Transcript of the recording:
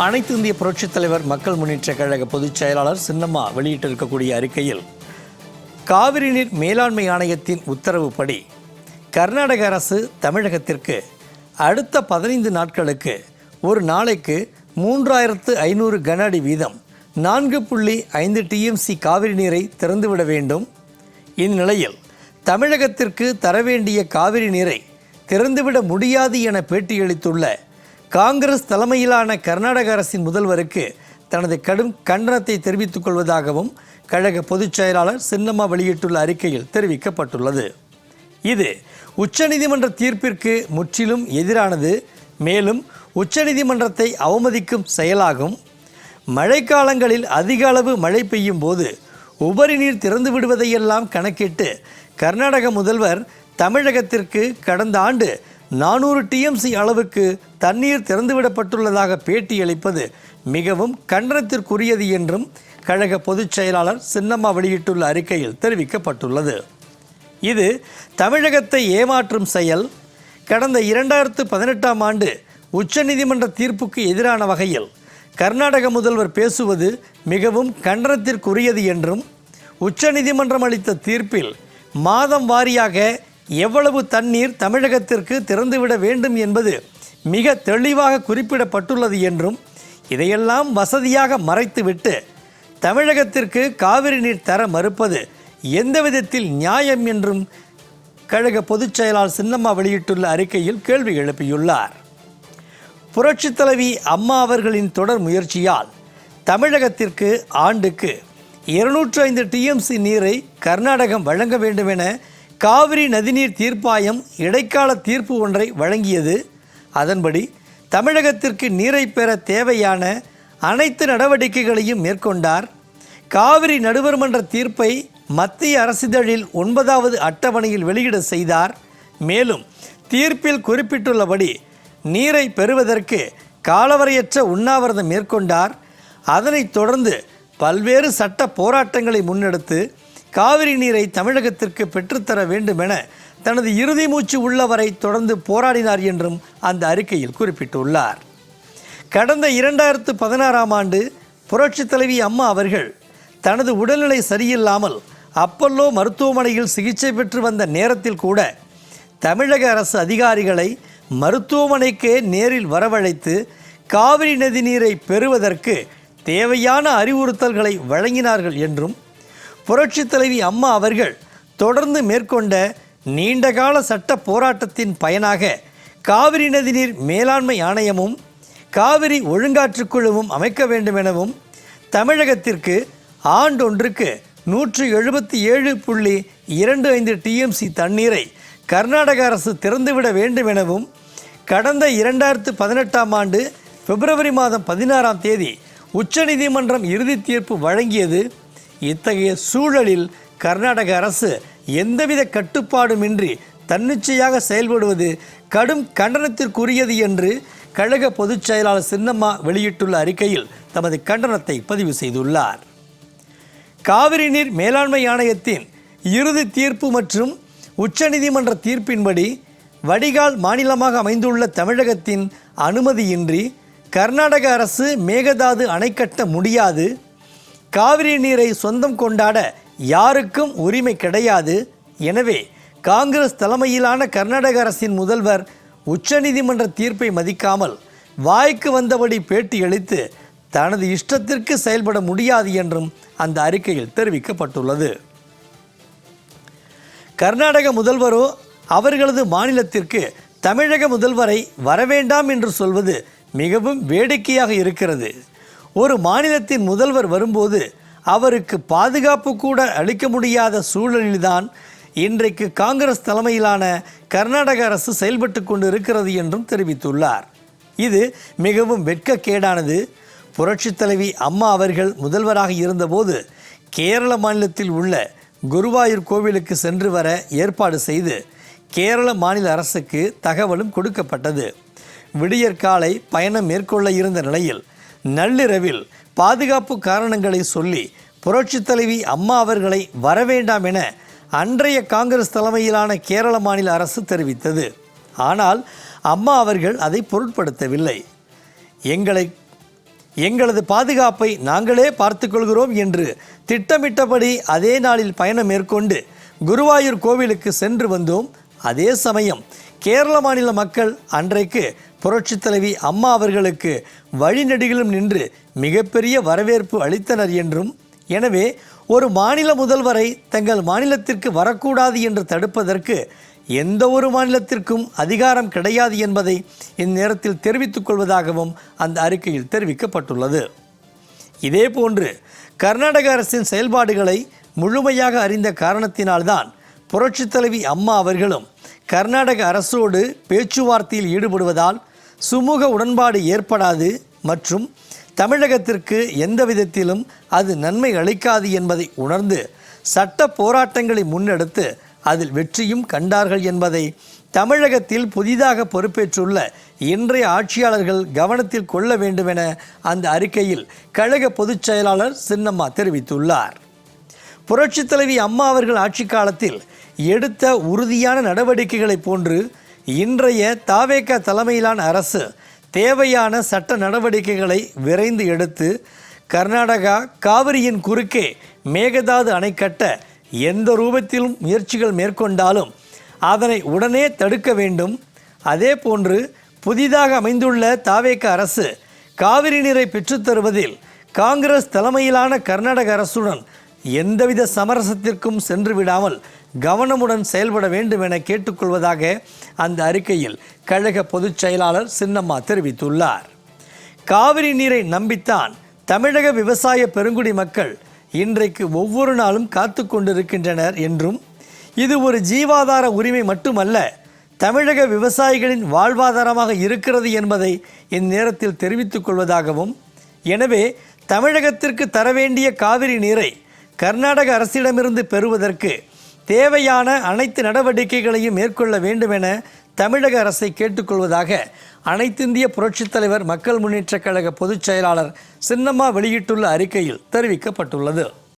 அனைத்து இந்திய புரட்சித் தலைவர் மக்கள் முன்னேற்ற கழக பொதுச் செயலாளர் சின்னம்மா வெளியிட்டிருக்கக்கூடிய அறிக்கையில், காவிரி நீர் மேலாண்மை ஆணையத்தின் உத்தரவுப்படி கர்நாடக அரசு தமிழகத்திற்கு அடுத்த 15 நாட்களுக்கு ஒரு நாளைக்கு 3500 கன அடி வீதம் 4.5 டிஎம்சி காவிரி நீரை திறந்துவிட வேண்டும். இந்நிலையில் தமிழகத்திற்கு தர வேண்டிய காவிரி நீரை திறந்துவிட முடியாது என பேட்டியளித்துள்ள காங்கிரஸ் தலைமையிலான கர்நாடக அரசின் முதல்வருக்கு தனது கடும் கண்டனத்தை தெரிவித்துக் கொள்வதாகவும் கழக பொதுச் செயலாளர் சின்னம்மா வெளியிட்டுள்ள அறிக்கையில் தெரிவிக்கப்பட்டுள்ளது. இது உச்சநீதிமன்ற தீர்ப்பிற்கு முற்றிலும் எதிரானது, மேலும் உச்சநீதிமன்றத்தை அவமதிக்கும் செயலாகும். மழைக்காலங்களில் அதிக அளவு மழை பெய்யும் போது உபரி நீர் திறந்து விடுவதையெல்லாம் கணக்கிட்டு கர்நாடக முதல்வர் தமிழகத்திற்கு கடந்த ஆண்டு 400 டிஎம்சி அளவுக்கு தண்ணீர் திறந்துவிடப்பட்டுள்ளதாக பேட்டியளிப்பது மிகவும் கண்டனத்திற்குரியது என்றும் கழக பொதுச் செயலாளர் சின்னம்மா வெளியிட்டுள்ள அறிக்கையில் தெரிவிக்கப்பட்டுள்ளது. இது தமிழகத்தை ஏமாற்றும் செயல். கடந்த 2018ஆம் ஆண்டு உச்சநீதிமன்ற தீர்ப்புக்கு எதிரான வகையில் கர்நாடக முதல்வர் பேசுவது மிகவும் கண்டனத்திற்குரியது என்றும், உச்சநீதிமன்றம் அளித்த தீர்ப்பில் மாதம் வாரியாக எவ்வளவு தண்ணீர் தமிழகத்திற்கு திறந்துவிட வேண்டும் என்பது மிக தெளிவாக குறிப்பிடப்பட்டுள்ளது என்றும், இதையெல்லாம் வசதியாக மறைத்துவிட்டு தமிழகத்திற்கு காவிரி நீர் தர மறுப்பது எந்த விதத்தில் நியாயம் என்றும் கழக பொதுச் செயலாளர் சின்னம்மா வெளியிட்டுள்ள அறிக்கையில் கேள்வி எழுப்பியுள்ளார். புரட்சித் தலைவி அம்மா அவர்களின் தொடர் முயற்சியால் தமிழகத்திற்கு ஆண்டுக்கு 205 டிஎம்சி நீரை கர்நாடகம் வழங்க வேண்டும் என காவிரி நதிநீர் தீர்ப்பாயம் இடைக்கால தீர்ப்பு ஒன்றை வழங்கியது. அதன்படி தமிழகத்திற்கு நீரை பெற தேவையான அனைத்து நடவடிக்கைகளையும் மேற்கொண்டார். காவிரி நடுவர் மன்ற தீர்ப்பை மத்திய அரசிதழில் 9வது அட்டவணையில் வெளியிட செய்தார். மேலும் தீர்ப்பில் குறிப்பிட்டுள்ளபடி நீரை பெறுவதற்கு காலவரையற்ற உண்ணாவிரதம் மேற்கொண்டார். அதனைத் தொடர்ந்து பல்வேறு சட்ட போராட்டங்களை முன்னெடுத்து காவிரி நீரை தமிழகத்திற்கு பெற்றுத்தர வேண்டும் என தனது இறுதி மூச்சு உள்ளவரை தொடர்ந்து போராடினார் என்றும் அந்த அறிக்கையில் குறிப்பிட்டுள்ளார். கடந்த 2016ஆம் ஆண்டு புரட்சித் தலைவி அம்மா அவர்கள் தனது உடல்நிலை சரியில்லாமல் அப்பல்லோ மருத்துவமனையில் சிகிச்சை பெற்று வந்த நேரத்தில் கூட தமிழக அரசு அதிகாரிகளை மருத்துவமனைக்கே நேரில் வரவழைத்து காவிரி நதி நீரை பெறுவதற்கு தேவையான அறிவுறுத்தல்களை வழங்கினார்கள் என்றும், புரட்சித் தலைவி அம்மா அவர்கள் தொடர்ந்து மேற்கொண்ட நீண்டகால சட்ட போராட்டத்தின் பயனாக காவிரி நதிநீர் மேலாண்மை ஆணையமும் காவிரி ஒழுங்காற்றுக்குழுவும் அமைக்க வேண்டும் எனவும், தமிழகத்திற்கு ஆண்டொன்றுக்கு 177.25 டிஎம்சி தண்ணீரை கர்நாடக அரசு திறந்துவிட வேண்டும் எனவும் கடந்த 2018ஆம் ஆண்டு பிப்ரவரி மாதம் 16ஆம் தேதி உச்சநீதிமன்றம் இறுதி தீர்ப்பு வழங்கியது. இத்தகைய சூழலில் கர்நாடக அரசு எந்தவித கட்டுப்பாடுமின்றி தன்னிச்சையாக செயல்படுவது கடும் கண்டனத்திற்குரியது என்று கழக பொதுச் செயலாளர் சின்னம்மா வெளியிட்டுள்ள அறிக்கையில் தமது கண்டனத்தை பதிவு செய்துள்ளார். காவிரி நீர் மேலாண்மை ஆணையத்தின் இறுதி தீர்ப்பு மற்றும் உச்சநீதிமன்ற தீர்ப்பின்படி வடிகால் மாநிலமாக அமைந்துள்ள தமிழகத்தின் அனுமதியின்றி கர்நாடக அரசு மேகதாது அணை கட்ட முடியாது. காவிரி நீரை சொந்தம் கொண்டாட யாருக்கும் உரிமை கிடையாது. எனவே காங்கிரஸ் தலைமையிலான கர்நாடக அரசின் முதல்வர் உச்சநீதிமன்ற தீர்ப்பை மதிக்காமல் வாய்க்கு வந்தபடி பேட்டியளித்து தனது இஷ்டத்திற்கு செயல்பட முடியாது என்றும் அந்த அறிக்கையில் தெரிவிக்கப்பட்டுள்ளது. கர்நாடக முதல்வரோ அவர்களது மாநிலத்திற்கு தமிழக முதல்வரை வரவேண்டாம் என்று சொல்வது மிகவும் வேடிக்கையாக இருக்கிறது. ஒரு மாநிலத்தின் முதல்வர் வரும்போது அவருக்கு பாதுகாப்பு கூட அளிக்க முடியாத சூழலில்தான் இன்றைக்கு காங்கிரஸ் தலைமையிலான கர்நாடக அரசு செயல்பட்டு கொண்டு இருக்கிறது என்றும் தெரிவித்துள்ளார். இது மிகவும் வெட்கக்கேடானது. புரட்சித் தலைவி அம்மா அவர்கள் முதல்வராக இருந்தபோது கேரள மாநிலத்தில் உள்ள குருவாயூர் கோவிலுக்கு சென்று வர ஏற்பாடு செய்து கேரள மாநில அரசுக்கு தகவலும் கொடுக்கப்பட்டது. விடியற்காலை பயணம் மேற்கொள்ள இருந்த நிலையில் நள்ளிரவில் பாதுகாப்பு காரணங்களை சொல்லி புரட்சித் தலைவி அம்மா அவர்களை வரவேண்டாம் என அன்றைய காங்கிரஸ் தலைமையிலான கேரள மாநில அரசு தெரிவித்தது. ஆனால் அம்மா அவர்கள் அதை பொருட்படுத்தவில்லை. எங்களை எங்களது பாதுகாப்பை நாங்களே பார்த்துக்கொள்கிறோம் என்று திட்டமிட்டபடி அதே நாளில் பயணம் மேற்கொண்டு குருவாயூர் கோவிலுக்கு சென்று வந்தோம். அதே சமயம் கேரள மாநில மக்கள் அன்றைக்கு புரட்சித் தலைவி அம்மா அவர்களுக்கு வழிநெடுகிலும் நின்று மிகப்பெரிய வரவேற்பு அளித்தனர் என்றும், எனவே ஒரு மாநில முதல்வரை தங்கள் மாநிலத்திற்கு வரக்கூடாது என்று தடுப்பதற்கு எந்த ஒரு மாநிலத்திற்கும் அதிகாரம் கிடையாது என்பதை இந்நேரத்தில் தெரிவித்துக் கொள்வதாகவும் அந்த அறிக்கையில் தெரிவிக்கப்பட்டுள்ளது. இதேபோன்று கர்நாடக அரசின் செயல்பாடுகளை முழுமையாக அறிந்த காரணத்தினால்தான் புரட்சித் தலைவி அம்மா அவர்களும் கர்நாடக அரசோடு பேச்சுவார்த்தையில் ஈடுபடுவதால் சுமூக உடன்பாடு ஏற்படாது மற்றும் தமிழகத்திற்கு எந்த விதத்திலும் அது நன்மை அளிக்காது என்பதை உணர்ந்து சட்ட போராட்டங்களை முன்னெடுத்து அதில் வெற்றியும் கண்டார்கள் என்பதை தமிழகத்தில் புதிதாக பொறுப்பேற்றுள்ள இன்றைய ஆட்சியாளர்கள் கவனத்தில் கொள்ள வேண்டுமென அந்த அறிக்கையில் கழக பொதுச் செயலாளர் சின்னம்மா தெரிவித்துள்ளார். புரட்சித் தலைவி அம்மா அவர்கள் ஆட்சி காலத்தில் எடுத்த உறுதியான நடவடிக்கைகளைப் போன்று இன்றைய தாவேக தலைமையிலான அரசு தேவையான சட்ட நடவடிக்கைகளை விரைந்து எடுத்து கர்நாடகா காவிரியின் குறுக்கே மேகதாது அணை கட்ட எந்த ரூபத்திலும் முயற்சிகள் மேற்கொண்டாலும் அதனை உடனே தடுக்க வேண்டும். அதே போன்று புதிதாக அமைந்துள்ள தாவேக அரசு காவிரி நீரை பெற்றுத்தருவதில் காங்கிரஸ் தலைமையிலான கர்நாடக அரசுடன் எந்தவித சமரசத்திற்கும் சென்று விடாமல் கவனமுடன் செயல்பட வேண்டும் என கேட்டுக்கொள்வதாக அந்த அறிக்கையில் கழக பொதுச் செயலாளர் சின்னம்மா தெரிவித்துள்ளார். காவிரி நீரை நம்பித்தான் தமிழக விவசாய பெருங்குடி மக்கள் இன்றைக்கு ஒவ்வொரு நாளும் காத்து கொண்டிருக்கின்றனர் என்றும், இது ஒரு ஜீவாதார உரிமை மட்டுமல்ல, தமிழக விவசாயிகளின் வாழ்வாதாரமாக இருக்கிறது என்பதை இந்நேரத்தில் தெரிவித்துக் கொள்வதாகவும், எனவே தமிழகத்திற்கு தர வேண்டிய காவிரி நீரை கர்நாடக அரசிடமிருந்து பெறுவதற்கு தேவையான அனைத்து நடவடிக்கைகளையும் மேற்கொள்ள வேண்டும் என தமிழக அரசை கேட்டுக்கொள்வதாக அனைத்திந்திய புரட்சித் தலைவர் மக்கள் முன்னேற்றக் கழக பொதுச் செயலாளர் சின்னம்மா வெளியிட்டுள்ள அறிக்கையில் தெரிவிக்கப்பட்டுள்ளது.